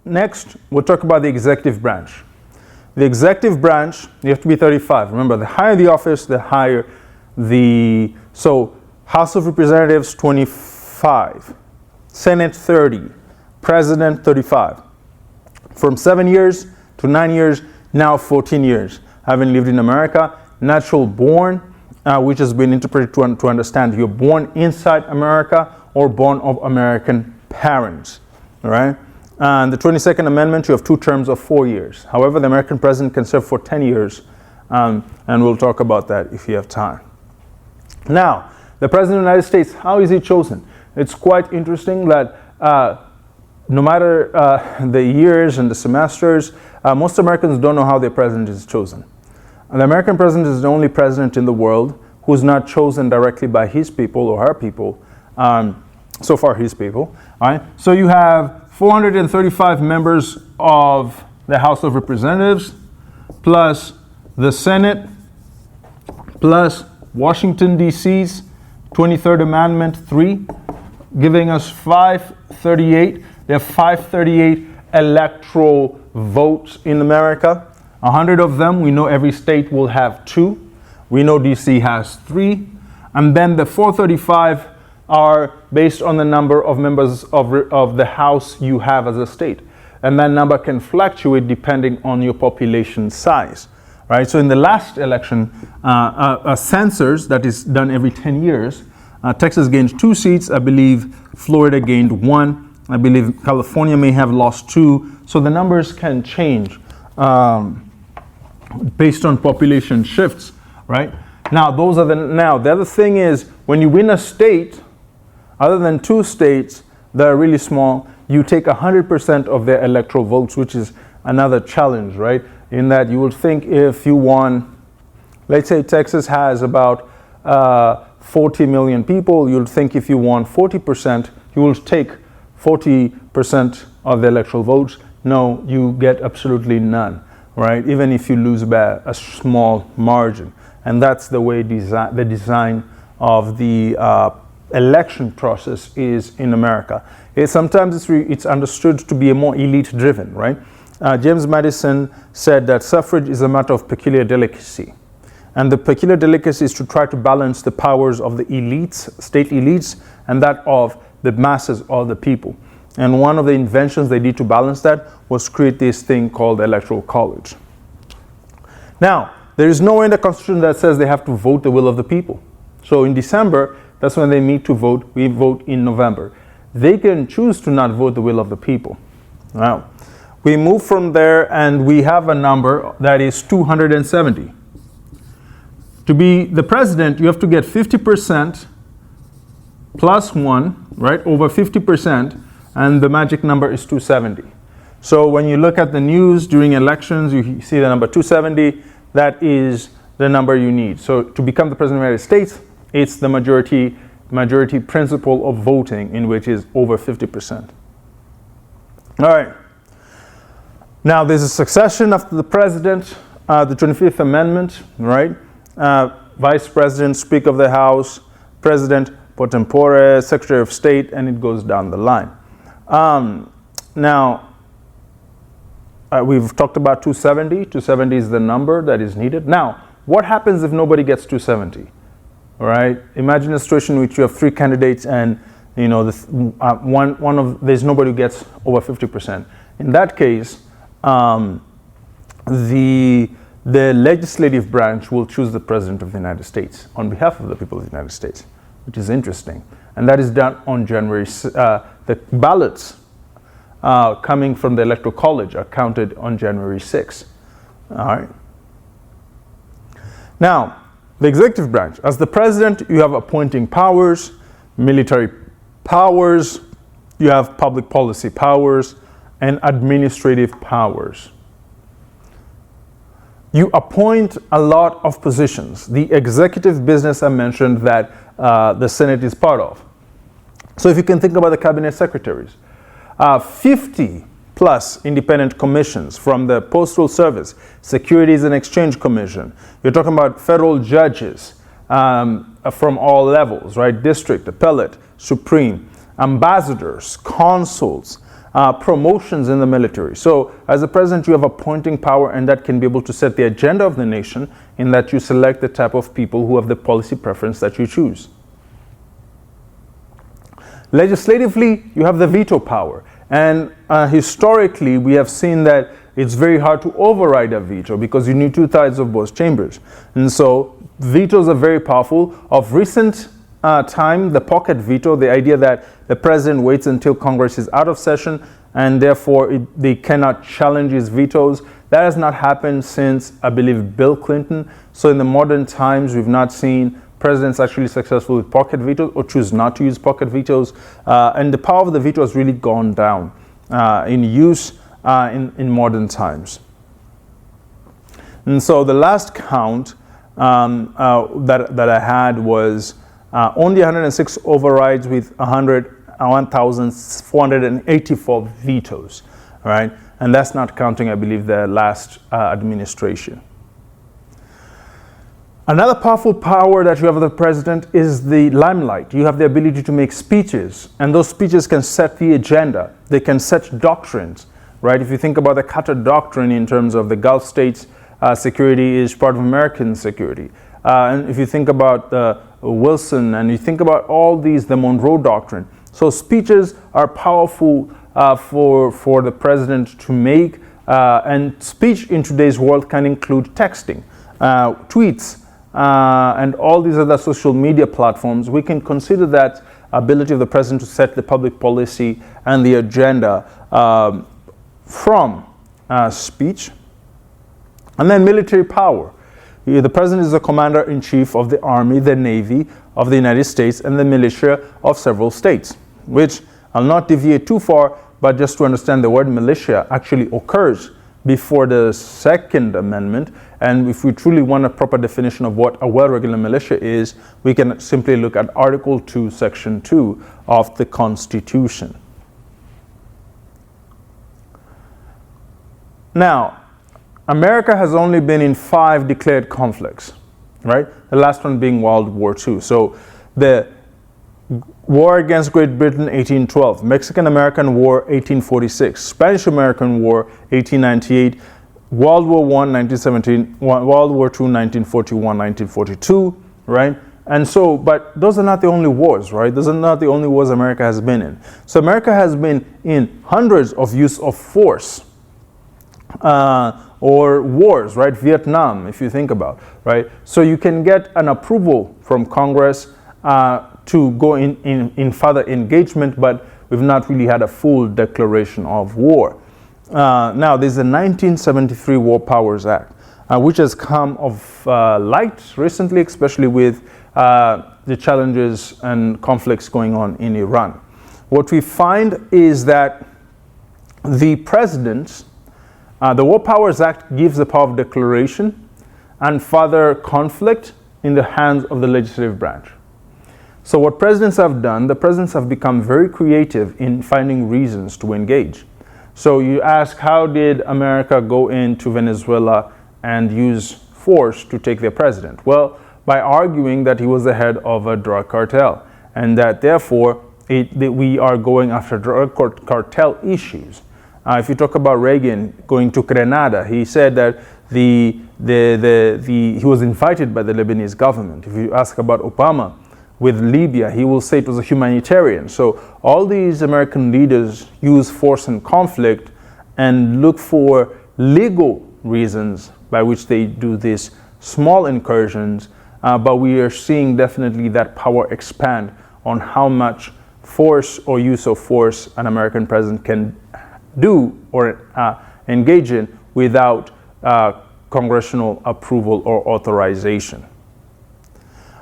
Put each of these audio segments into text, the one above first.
next, we'll talk about the executive branch. The executive branch, you have to be 35. Remember, the higher the office, the higher the... So, House of Representatives, 25. Senate, 30. President, 35. From 7 years to 9 years, now 14 years. Having lived in America, natural born, which has been interpreted to understand you're born inside America or born of American parents, all right? And the 22nd Amendment, you have 2 terms of 4 years. However, the American president can serve for 10 years, and we'll talk about that if you have time. Now, the President of the United States, how is he chosen? It's quite interesting that no matter the years and the semesters, most Americans don't know how their president is chosen. And the American president is the only president in the world who's not chosen directly by his people or her people, so far his people. All right? So you have 435 members of the House of Representatives, plus the Senate, plus Washington, D.C.'s 23rd Amendment 3, giving us 538. There are 538 electoral votes in America. 100 of them, we know every state will have 2. We know D.C. has 3. And then the 435 are based on the number of members of the House you have as a state. And that number can fluctuate depending on your population size. Right? So in the last election, census that is done every 10 years, Texas gained 2 seats. I believe Florida gained 1. I believe California may have lost 2. So the numbers can change based on population shifts, right? Now, the other thing is, when you win a state, other than 2 states that are really small, you take 100% of their electoral votes, which is another challenge, right? In that you would think if you won, let's say Texas has about 40 million people, you'll think if you won 40%, you will take 40% of the electoral votes. No, you get absolutely none, right? Even if you lose by a small margin. And that's the way the design of the election process is in America. Sometimes it's understood to be a more elite-driven, right? James Madison said that suffrage is a matter of peculiar delicacy. And the peculiar delicacy is to try to balance the powers of the elites, state elites, and that of the masses or the people. And one of the inventions they did to balance that was create this thing called the Electoral College. Now, there is nowhere in the Constitution that says they have to vote the will of the people. So in December, that's when they meet to vote. We vote in November. They can choose to not vote the will of the people. Now, we move from there and we have a number that is 270. To be the president, you have to get 50% plus 1, right, over 50%, and the magic number is 270. So when you look at the news during elections, you see the number 270. That is the number you need. So to become the president of the United States, it's the majority principle of voting, in which is over 50%. All right. Now there's a succession after the president, the 25th Amendment, right? Vice President, Speaker of the House, President, pro tempore, Secretary of State, and it goes down the line. Now, we've talked about 270. 270 is the number that is needed. Now, what happens if nobody gets 270? All right. Imagine a situation in which you have 3 candidates, and you know there's nobody who gets over 50%. In that case, the legislative branch will choose the President of the United States on behalf of the people of the United States, which is interesting. And that is done on January. The ballots coming from the Electoral College are counted on January 6th. All right. Now, the executive branch. As the president, you have appointing powers, military powers, you have public policy powers, and administrative powers. You appoint a lot of positions. The executive business I mentioned that the Senate is part of. So if you can think about the cabinet secretaries, 50 plus independent commissions from the Postal Service, Securities and Exchange Commission. You're talking about federal judges from all levels, right? District, appellate, supreme, ambassadors, consuls, promotions in the military. So as a president, you have appointing power, and that can be able to set the agenda of the nation in that you select the type of people who have the policy preference that you choose. Legislatively, you have the veto power. And historically, we have seen that it's very hard to override a veto because you need 2/3 of both chambers. And so vetoes are very powerful. Of recent time, the pocket veto, the idea that the president waits until Congress is out of session and therefore they cannot challenge his vetoes, that has not happened since, I believe, Bill Clinton. So in the modern times, we've not seen presidents actually successful with pocket vetoes or choose not to use pocket vetoes. And the power of the veto has really gone down in use in modern times. And so the last count that I had was only 106 overrides with 1,484 vetoes, right? And that's not counting, I believe, the last administration. Another powerful power that you have as the president is the limelight. You have the ability to make speeches, and those speeches can set the agenda. They can set doctrines, right? If you think about the Carter Doctrine in terms of the Gulf states, security is part of American security. And if you think about Wilson, and you think about all these, the Monroe Doctrine. So speeches are powerful for the president to make, and speech in today's world can include texting, tweets, and all these other social media platforms. We can consider that ability of the president to set the public policy and the agenda from speech. And then military power. The president is the commander-in-chief of the Army, the Navy of the United States, and the militia of several states, which I'll not deviate too far, but just to understand the word militia actually occurs before the Second Amendment. And if we truly want a proper definition of what a well-regulated militia is, we can simply look at Article 2, Section 2 of the Constitution. Now, America has only been in 5 declared conflicts, right? The last one being World War II. So the War against Great Britain, 1812. Mexican-American War, 1846. Spanish-American War, 1898. World War I, 1917. World War II, 1941, 1942, right? And so, but those are not the only wars, right? Those are not the only wars America has been in. So America has been in hundreds of use of force. Or wars, right? Vietnam, if you think about, right? So you can get an approval from Congress to go in further engagement, but we've not really had a full declaration of war. Now, there's the 1973 War Powers Act, which has come of light recently, especially with the challenges and conflicts going on in Iran. What we find is that the presidents, the War Powers Act gives the power of declaration and further conflict in the hands of the legislative branch. So what presidents have done, the presidents have become very creative in finding reasons to engage. So you ask, how did America go into Venezuela and use force to take their president? Well, by arguing that he was the head of a drug cartel, and that therefore we are going after drug cartel issues. If you talk about Reagan going to Grenada, he said that he was invited by the Lebanese government. If you ask about Obama with Libya, he will say it was a humanitarian. So all these American leaders use force and conflict and look for legal reasons by which they do these small incursions, but we are seeing definitely that power expand on how much force or use of force an American president can do or engage in without congressional approval or authorization.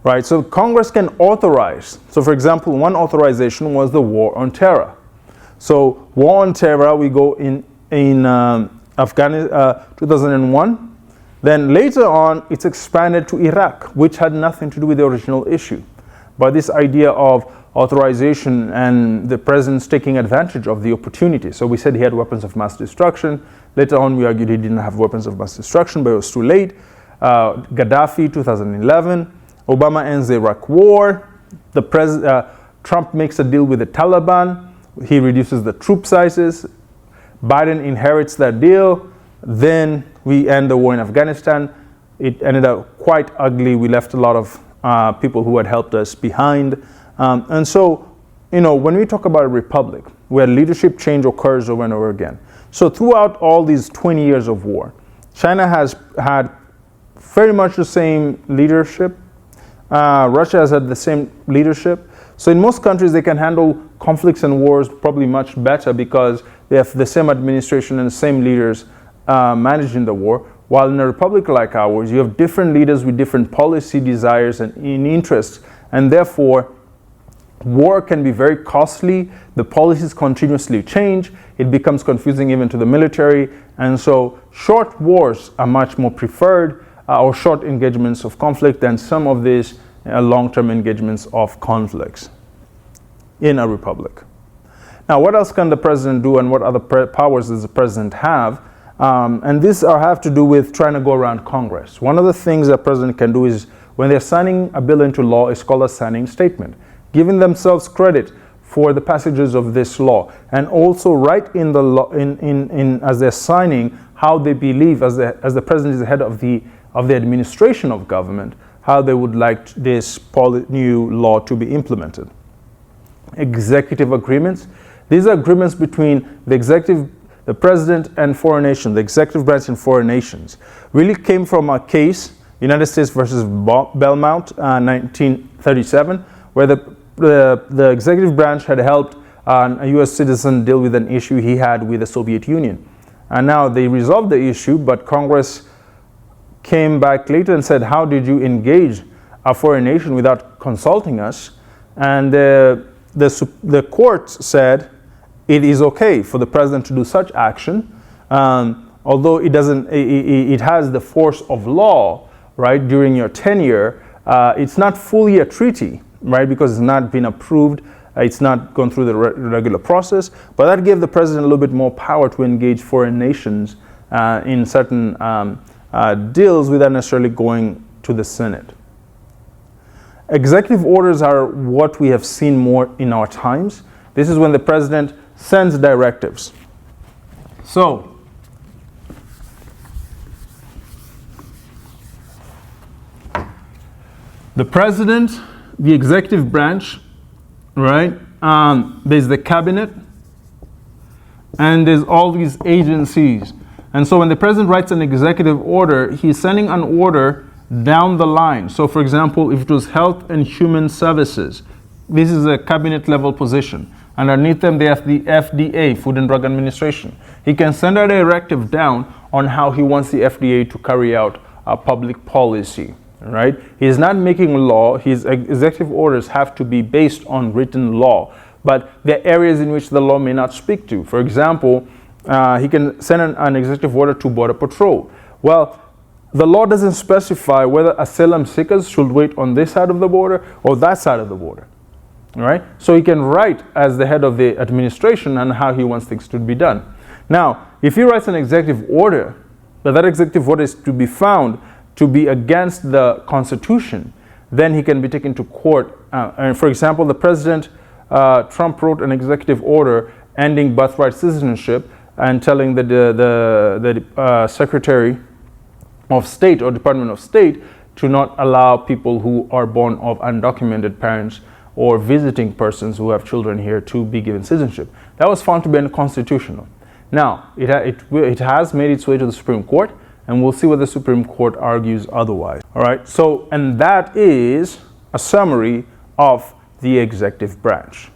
Right, so Congress can authorize. So for example, one authorization was the War on Terror. So War on Terror, we go in Afghanistan, 2001. Then later on, it's expanded to Iraq, which had nothing to do with the original issue. But this idea of authorization and the president's taking advantage of the opportunity. So we said he had weapons of mass destruction. Later on, we argued he didn't have weapons of mass destruction, but it was too late. Gaddafi, 2011. Obama ends the Iraq War. Trump makes a deal with the Taliban. he reduces the troop sizes. Biden inherits that deal. Then we end the war in Afghanistan. It ended up quite ugly. We left a lot of people who had helped us behind. And so, when we talk about a republic, where leadership change occurs over and over again. So throughout all these 20 years of war, China has had very much the same leadership. Russia has had the same leadership. So in most countries, they can handle conflicts and wars probably much better because they have the same administration and the same leaders managing the war. While in a republic like ours, you have different leaders with different policy desires and interests, and therefore war can be very costly. The policies continuously change. It becomes confusing even to the military. And so short wars are much more preferred, or short engagements of conflict, than some of these long-term engagements of conflicts in a republic. Now, what else can the president do, and what other powers does the president have? And these have to do with trying to go around Congress. One of the things that the president can do is, when they're signing a bill into law, is called a signing statement, giving themselves credit for the passages of this law, and also write in the law, as they're signing, how they believe, as the president is the head of the administration of government, how they would like this new law to be implemented. Executive agreements. These are agreements between the president and foreign nations, the executive branch and foreign nations. Really came from a case, United States versus Belmont, 1937, where the executive branch had helped a U.S. citizen deal with an issue he had with the Soviet Union. And now they resolved the issue, but Congress came back later and said, how did you engage a foreign nation without consulting us? And the court said it is okay for the president to do such action, although it has the force of law, right, during your tenure. It's not fully a treaty, right, because it's not been approved. It's not gone through the regular process, but that gave the president a little bit more power to engage foreign nations in certain deals without necessarily going to the Senate. Executive orders are what we have seen more in our times. This is when the president sends directives. So, the president, the executive branch, right? There's the cabinet, and there's all these agencies. And so when the president writes an executive order, he's sending an order down the line. So for example, if it was Health and Human Services, this is a cabinet level position. Underneath them, they have the FDA, Food and Drug Administration. He can send a directive down on how he wants the FDA to carry out a public policy, right? He's not making law. His executive orders have to be based on written law, but there are areas in which the law may not speak to. For example, he can send an executive order to Border Patrol. Well, the law doesn't specify whether asylum seekers should wait on this side of the border or that side of the border, right? So he can write as the head of the administration and how he wants things to be done. Now, if he writes an executive order, but that executive order is to be found to be against the Constitution, then he can be taken to court. And for example, the president, Trump, wrote an executive order ending birthright citizenship and telling the Secretary of State or Department of State to not allow people who are born of undocumented parents or visiting persons who have children here to be given citizenship. That was found to be unconstitutional. Now, it has made its way to the Supreme Court, and we'll see what the Supreme Court argues otherwise. All right, so, and that is a summary of the executive branch.